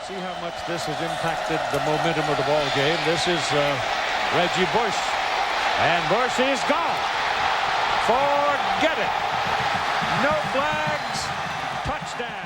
See how much this has impacted the momentum of the ball game. This is Reggie Bush. And Bush is gone. Forget it. No flags. Touchdown.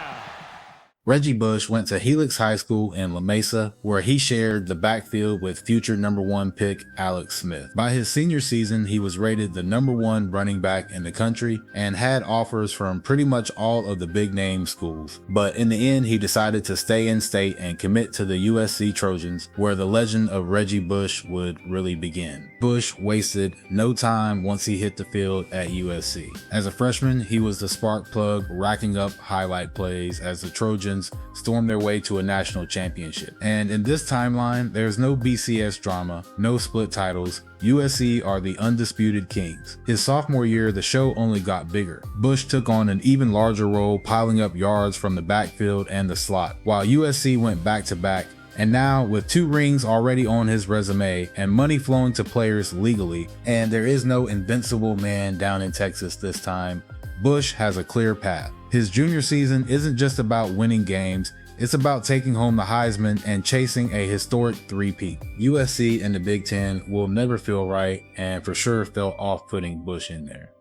Reggie Bush went to Helix High School in La Mesa, where he shared the backfield with future #1 pick Alex Smith. By his senior season, he was rated the #1 running back in the country and had offers from pretty much all of the big name schools. But in the end, he decided to stay in state and commit to the USC Trojans, where the legend of Reggie Bush would really begin. Bush wasted no time once he hit the field at USC. As a freshman, he was the spark plug, racking up highlight plays as the Trojans stormed their way to a national championship. And in this timeline, there's no BCS drama, no split titles. USC are the undisputed kings. His sophomore year, the show only got bigger. Bush took on an even larger role, piling up yards from the backfield and the slot, while USC went back to back. And now, with 2 rings already on his resume and money flowing to players legally, and there is no invincible man down in Texas this time, Bush has a clear path. His junior season isn't just about winning games, it's about taking home the Heisman and chasing a historic three-peat. USC and the Big Ten will never feel right, and for sure felt off putting Bush in there.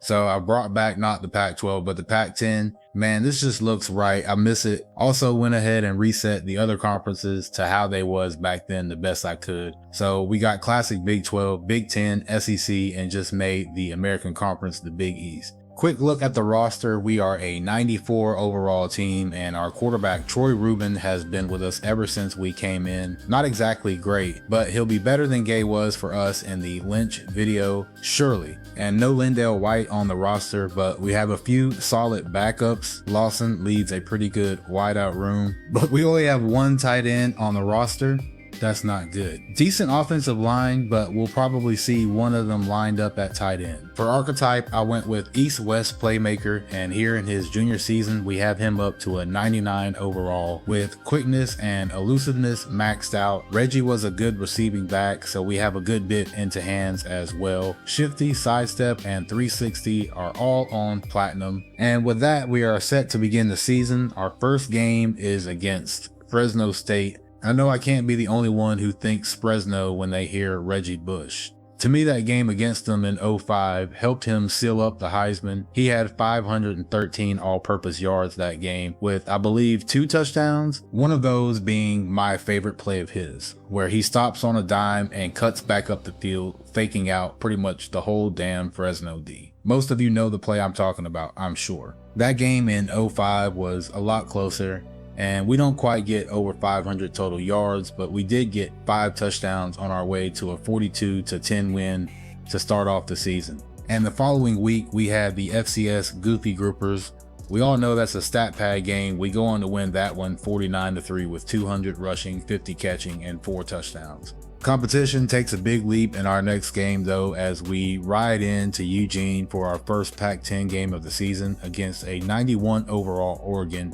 So I brought back not the Pac-12, but the Pac-10. Man, this just looks right. I miss it. Also went ahead and reset the other conferences to how they was back then the best I could. So we got classic Big 12, Big 10, SEC, and just made the American Conference the Big East. Quick look at the roster. We are a 94 overall team, and our quarterback Troy Rubin has been with us ever since we came in. Not exactly great, but he'll be better than Gay was for us in the Lynch video, surely. And no Lindell White on the roster, but we have a few solid backups. Lawson leads a pretty good wideout room, but we only have 1 tight end on the roster. That's not good. Decent offensive line, but we'll probably see one of them lined up at tight end. For archetype, I went with East-West playmaker, and here in his junior season, we have him up to a 99 overall with quickness and elusiveness maxed out. Reggie was a good receiving back, so we have a good bit into hands as well. Shifty, sidestep, and 360 are all on platinum. And with that, we are set to begin the season. Our first game is against Fresno State. I know I can't be the only one who thinks Fresno when they hear Reggie Bush. To me, that game against them in 05 helped him seal up the Heisman. He had 513 all-purpose yards that game with, I believe, 2 touchdowns. One of those being my favorite play of his, where he stops on a dime and cuts back up the field, faking out pretty much the whole damn Fresno D. Most of you know the play I'm talking about, I'm sure. That game in 05 was a lot closer, and we don't quite get over 500 total yards, but we did get 5 touchdowns on our way to a 42-10 win to start off the season. And the following week, we had the FCS Goofy Groupers. We all know that's a stat pad game. We go on to win that one 49-3 with 200 rushing, 50 catching, and 4 touchdowns. Competition takes a big leap in our next game though, as we ride into Eugene for our first Pac-10 game of the season against a 91 overall Oregon.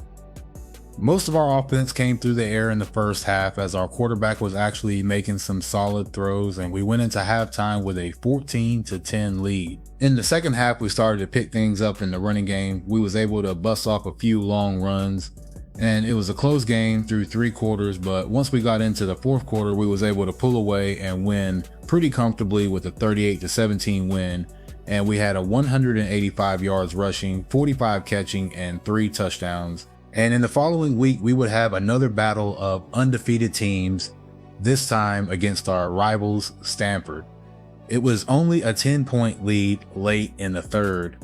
Most of our offense came through the air in the first half, as our quarterback was actually making some solid throws, and we went into halftime with a 14-10 lead. In the second half, we started to pick things up in the running game. We was able to bust off a few long runs, and it was a close game through 3 quarters, but once we got into the 4th quarter, we was able to pull away and win pretty comfortably with a 38-17 win. And we had a 185 yards rushing, 45 catching, and 3 touchdowns. And in the following week, we would have another battle of undefeated teams, this time against our rivals, Stanford. It was only a 10-point lead late in the 3rd,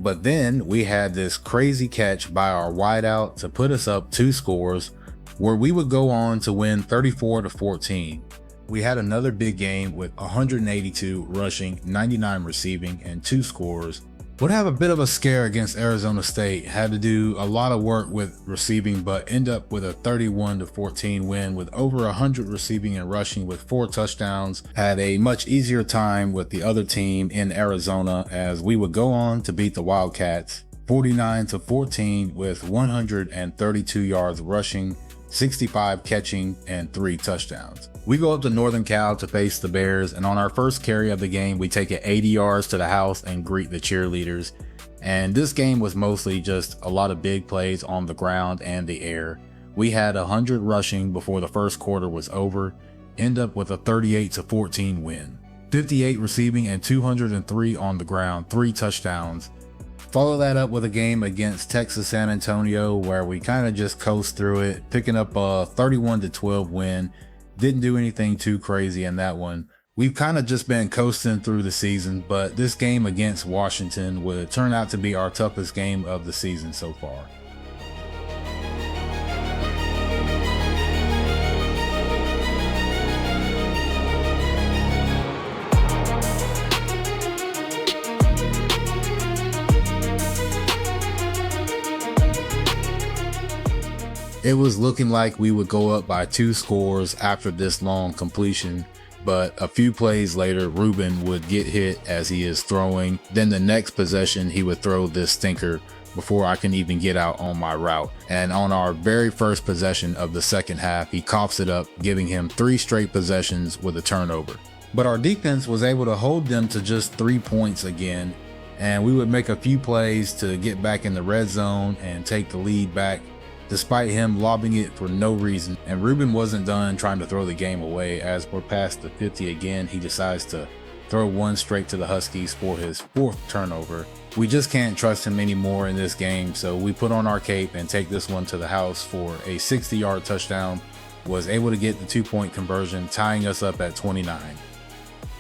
but then we had this crazy catch by our wideout to put us up 2 scores, where we would go on to win 34-14. We had another big game with 182 rushing, 99 receiving, and 2 scores. Would have a bit of a scare against Arizona State, had to do a lot of work with receiving, but end up with a 31-14 win with over 100 receiving and rushing with 4 touchdowns. Had a much easier time with the other team in Arizona, as we would go on to beat the Wildcats 49-14 with 132 yards rushing, 65 catching, and 3 touchdowns. We go up to Northern Cal to face the Bears, and on our first carry of the game, we take it 80 yards to the house and greet the cheerleaders. And this game was mostly just a lot of big plays on the ground and the air. We had 100 rushing before the first quarter was over, end up with a 38-14 win. 58 receiving and 203 on the ground, 3 touchdowns. Follow that up with a game against Texas San Antonio where we kind of just coast through it, picking up a 31-12 win. Didn't do anything too crazy in that one. We've kind of just been coasting through the season, but this game against Washington would turn out to be our toughest game of the season so far. It was looking like we would go up by 2 scores after this long completion, but a few plays later, Ruben would get hit as he is throwing. Then the next possession, he would throw this stinker before I can even get out on my route. And on our very first possession of the second half, he coughs it up, giving him 3 straight possessions with a turnover. But our defense was able to hold them to just 3 points again, and we would make a few plays to get back in the red zone and take the lead back, despite him lobbing it for no reason. And Ruben wasn't done trying to throw the game away. As we're past the 50 again, he decides to throw one straight to the Huskies for his 4th turnover. We just can't trust him anymore in this game, so we put on our cape and take this one to the house for a 60-yard touchdown. Was able to get the 2-point conversion, tying us up at 29.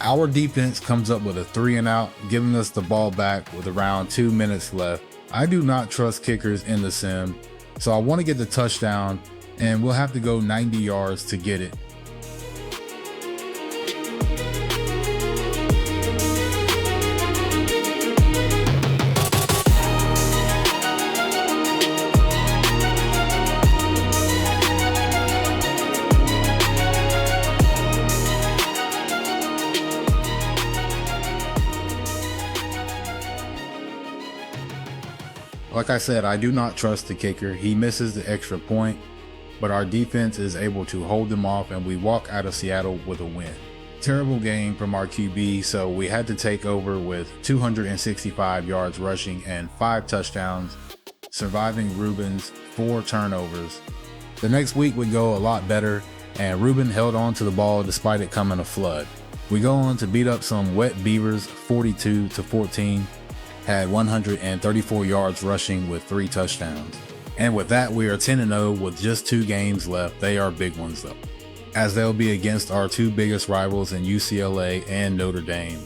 Our defense comes up with a 3-and-out, giving us the ball back with around 2 minutes left. I do not trust kickers in the sim, so I want to get the touchdown, and we'll have to go 90 yards to get it. Like I said, I do not trust the kicker. He misses the extra point, but our defense is able to hold them off, and we walk out of Seattle with a win. Terrible game from our QB, so we had to take over with 265 yards rushing and 5 touchdowns, surviving Ruben's 4 turnovers. The next week would go a lot better, and Ruben held on to the ball despite it coming a flood. We go on to beat up some wet Beavers 42-14. Had 134 yards rushing with 3 touchdowns. And with that, we are 10-0 with just 2 games left. They are big ones though, as they'll be against our 2 biggest rivals in UCLA and Notre Dame.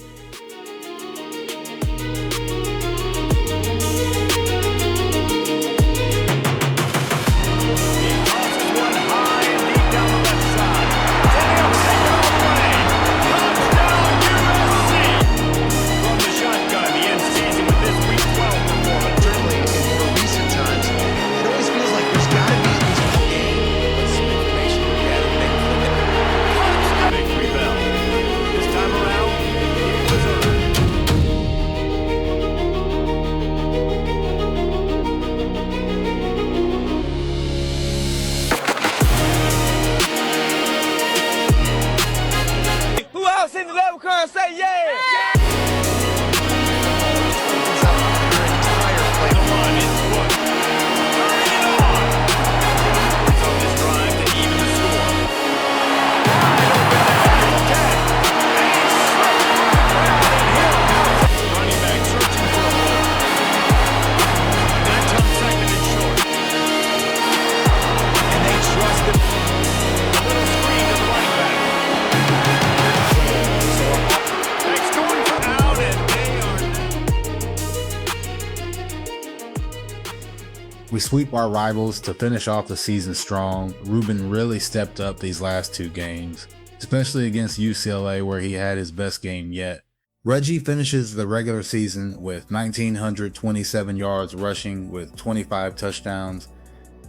Say yeah! We sweep our rivals to finish off the season strong. Ruben really stepped up these last 2 games, especially against UCLA where he had his best game yet. Reggie finishes the regular season with 1,927 yards rushing with 25 touchdowns.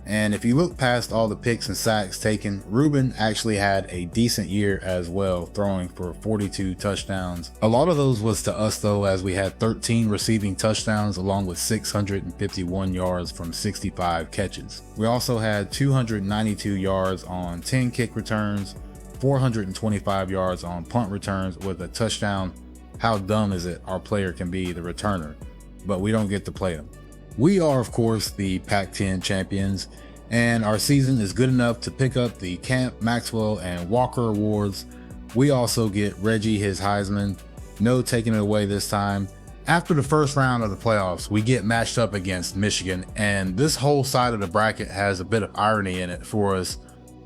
And if you look past all the picks and sacks taken, Ruben actually had a decent year as well, throwing for 42 touchdowns. A lot of those was to us though, as we had 13 receiving touchdowns along with 651 yards from 65 catches. We also had 292 yards on 10 kick returns, 425 yards on punt returns with a touchdown. How dumb is it our player can be the returner, but we don't get to play him. We are, of course, the Pac-10 champions, And our season is good enough to pick up the Camp, Maxwell, and Walker awards. We also get Reggie his Heisman. No taking it away this time. After the first round of the playoffs, we get matched up against Michigan, and this whole side of the bracket has a bit of irony in it for us.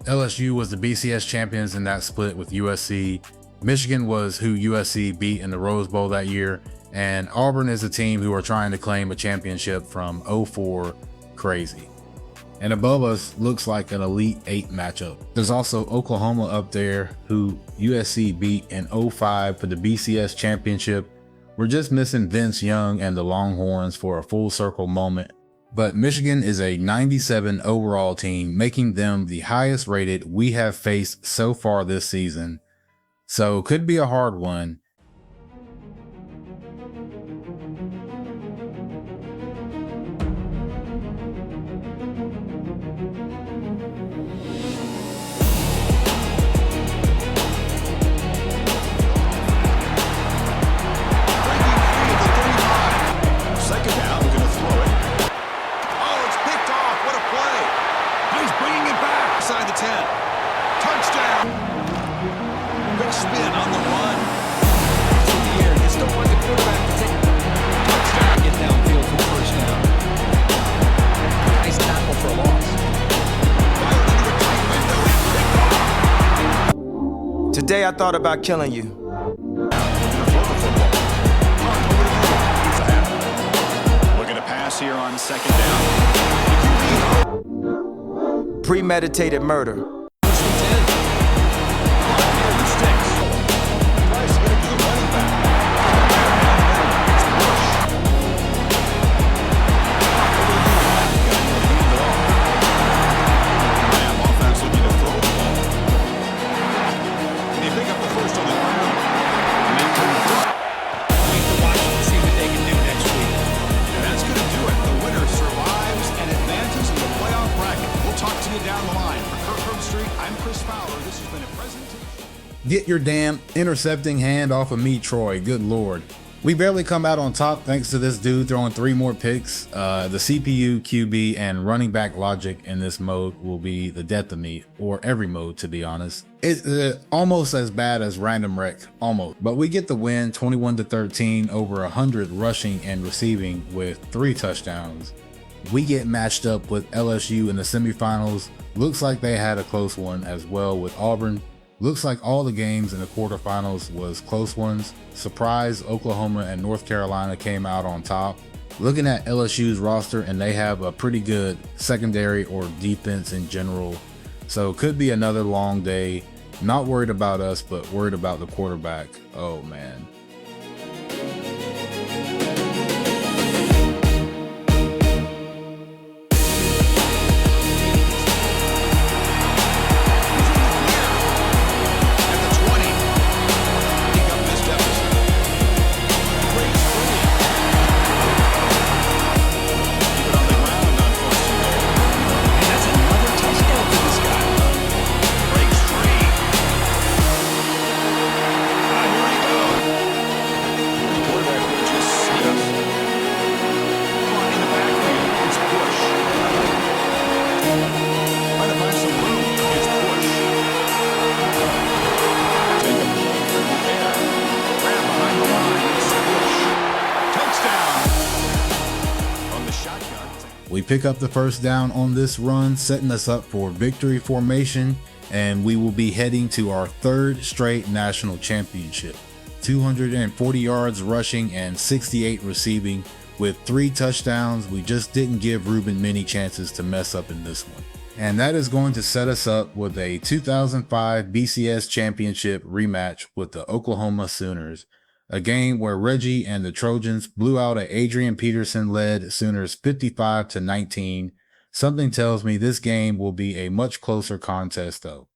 LSU was the BCS champions in that split with USC. Michigan was who USC beat in the Rose Bowl that year, and Auburn is a team who are trying to claim a championship from 04. Crazy. And above us looks like an Elite 8 matchup. There's also Oklahoma up there, who USC beat in 05 for the BCS championship. We're just missing Vince Young and the Longhorns for a full circle moment. But Michigan is a 97 overall team, making them the highest rated we have faced so far this season. So could be a hard one. Today I thought about killing you. Looking to pass here on second down. Premeditated murder. Get your damn intercepting hand off of me, Troy. Good Lord. We barely come out on top thanks to this dude throwing 3 more picks. The CPU, QB, and running back logic in this mode will be the death of me, or every mode to be honest. It's almost as bad as random wreck, almost. But we get the win 21-13 over 100 rushing and receiving with 3 touchdowns. We get matched up with LSU in the semifinals. Looks like they had a close one as well with Auburn. Looks like all the games in the quarterfinals was close ones. Surprise, Oklahoma and North Carolina came out on top. Looking at LSU's roster, and they have a pretty good secondary or defense in general. So could be another long day. Not worried about us, but worried about the quarterback. Oh man. We pick up the first down on this run, setting us up for victory formation, and we will be heading to our 3rd straight national championship. 240 yards rushing and 68 receiving with 3 touchdowns. We just didn't give Ruben many chances to mess up in this one. And that is going to set us up with a 2005 BCS championship rematch with the Oklahoma Sooners. A game where Reggie and the Trojans blew out an Adrian Peterson-led Sooners 55-19. Something tells me this game will be a much closer contest though.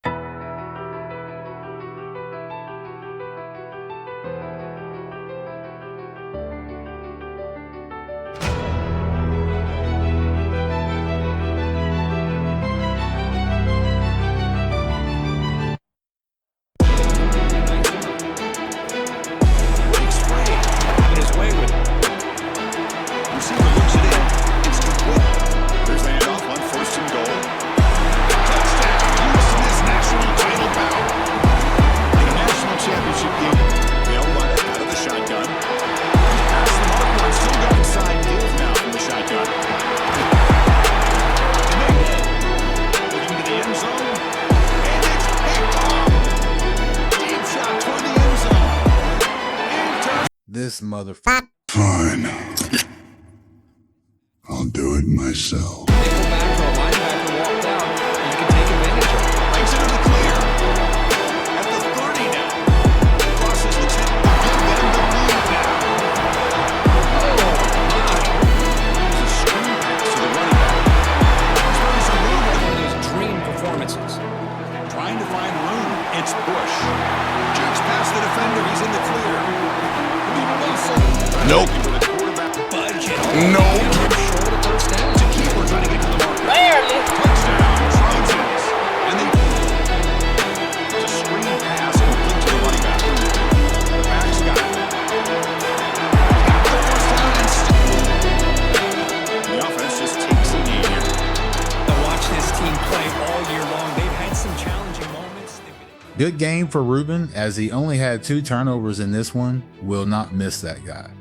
There's the handoff on 1st and goal. This motherfucker. Fine. I'll do it myself. Nickelback or a linebacker walked out, and you can take advantage of it. Breaks into the clear. At the 30 now. Crosses the 10. Give them the lead now. There's a screen pass to the running back. He's running some room. One of those dream performances. Trying to find room. It's Bush. Jukes past the defender. He's in the clear. Nope. Budge it. Nope. Short of first down. To keep or trying to get to the mark. Barely. Touchdown, Trojans. And they... It's a screen pass complete to the running back. The back's got it. Got the first down and still. The offense just takes the lead here. To watch this team play all year long, they've had some challenging moments. Good game for Ruben, as he only had 2 turnovers in this one. Will not miss that guy.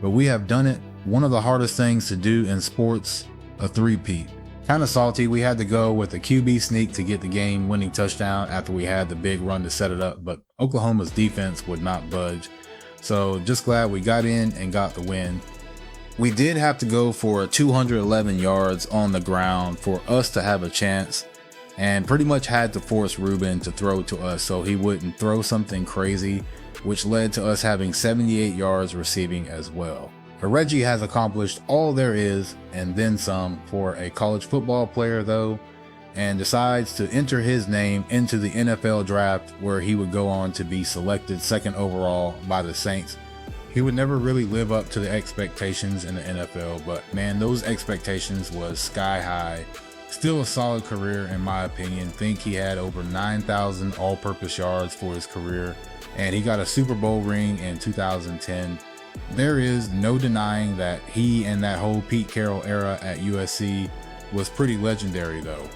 But we have done it. One of the hardest things to do in sports, a three-peat. Kind of salty, we had to go with a QB sneak to get the game-winning touchdown after we had the big run to set it up, but Oklahoma's defense would not budge. So just glad we got in and got the win. We did have to go for 211 yards on the ground for us to have a chance, and pretty much had to force Ruben to throw to us so he wouldn't throw something crazy, which led to us having 78 yards receiving as well. But Reggie has accomplished all there is and then some for a college football player though, and decides to enter his name into the NFL draft, where he would go on to be selected 2nd overall by the Saints. He would never really live up to the expectations in the NFL, but man, those expectations was sky high. Still a solid career in my opinion. Think he had over 9,000 all-purpose yards for his career, and he got a Super Bowl ring in 2010. There is no denying that he and that whole Pete Carroll era at USC was pretty legendary though.